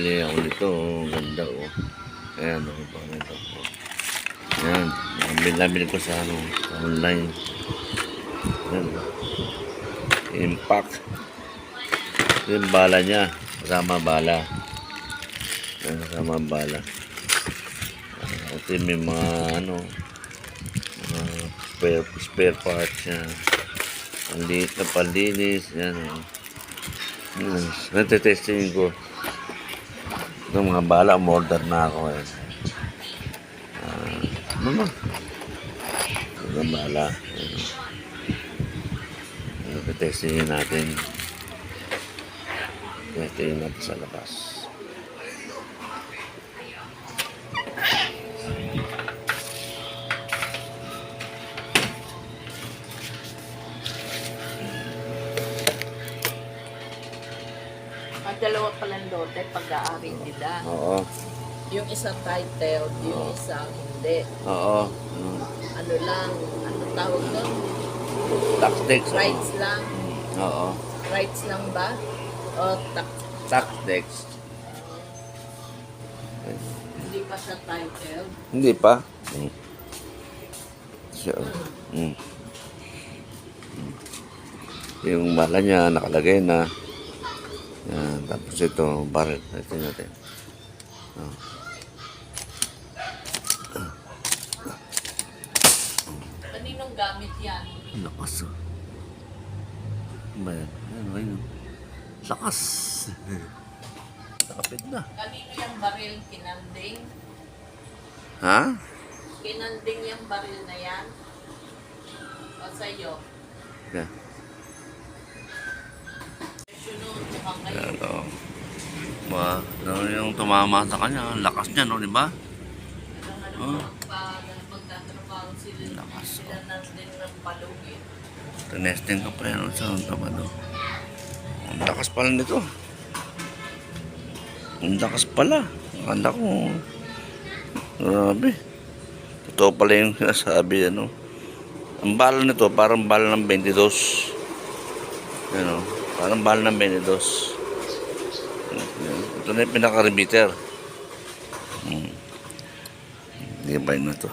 nakabili ako nito. Oh, ganda oh. Ayan, ano pa nito. Oh. Ayan, nabili ko sa ano, sa online. Ayan. Impact. Ito yung bala niya. Kasama bala. Ayan, kasama bala. Ito yung may mga ano, spare parts niya. Ang liit na panlinis. Ayan oh. Natetestingin ko. Ito mga bala, umorder na ako eh. Ano? Ito bala. Natetestingin natin. Testingin natin sa labas. Dalawa palang lote pag-aaring nila. Oo. Yung isang titled, yung isang hindi. Oo. Ano lang, ano tawag doon? Tax dex. Rights lang. Oo. Rights lang ba? O Tax dex. hindi pa siya titled? Hindi pa. Siya. Yung bala niya nakalagay na. Yan, tapos ito, barrel. Ito natin. Oh. Kaninong gamit yan? Lakas oh. Ano ba yan? Ano yun? Lakas. Nakapit na. Kanino yung baril kinanding? Ha? Kinanding yung baril na yan? O sa'yo? Yeah. Sunod, mukhang ngayon. Pero, ano yung tumama sa kanya? Lakas niya, no? Di ba? Pag magtatrabaho sila, Lakas, sila nandun ng palugin. Tinesting ko pa yan sa tabado. Ang lakas pala nito. Ang lakas pala. Akala ko. Grabe. Totoo pala yung sinasabi. Ano. Ang bala nito parang bala ng 22. Ano. Parang bala ng 22. Ito na yung pinaka-repeater. Hindi ba yun na ito?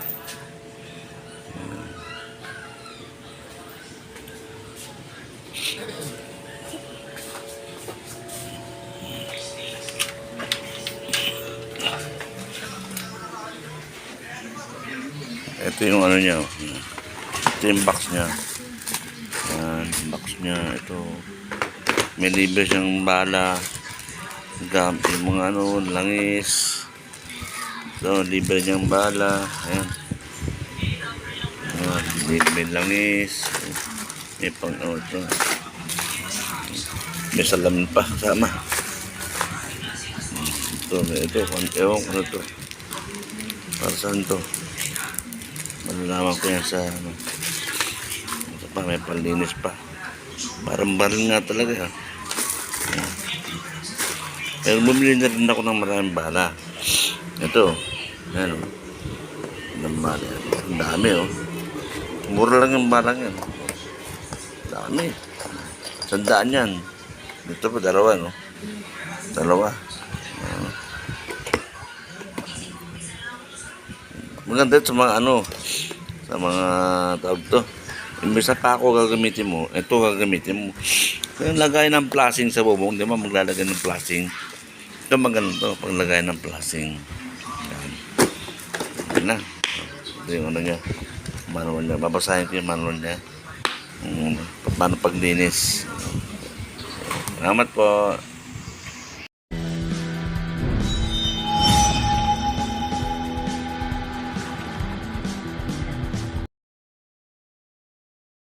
Ito yung ano niya. Ito yung box niya. Yan, box niya. Ito. May libre siyang bala. Gamit yung mga ano, langis. So, libre niyang bala. Ayan. May langis. May pang ano ito. May salamin pa kasama. Ito. Ewan ko na ito. Para saan ito? Malalaman ko yan sa ano. Ito pa, may panlinis pa. Parang baril nga talaga. Ayan. Pero bumili na rin ako ng maraming bala. Ito. Ayan o. Ang bala yan. Ang dami o. Mura lang yung balang yan. Dami. 100 yan. Ito pa dalawa no. Dalawa. Maganda ito sa mga ano. Sa mga tawag to. Imbes na pa ako gagamitin mo. Ito gagamitin mo. Yung lagay ng plasing sa bubong. Di ba maglalagay ng plasing? Ito maganda to. Paglagay ng plasing. Yan. Yan na. Ito yung ano niya. Manual niya. Babasahin ko yung manual niya. Paano paglinis. Salamat po.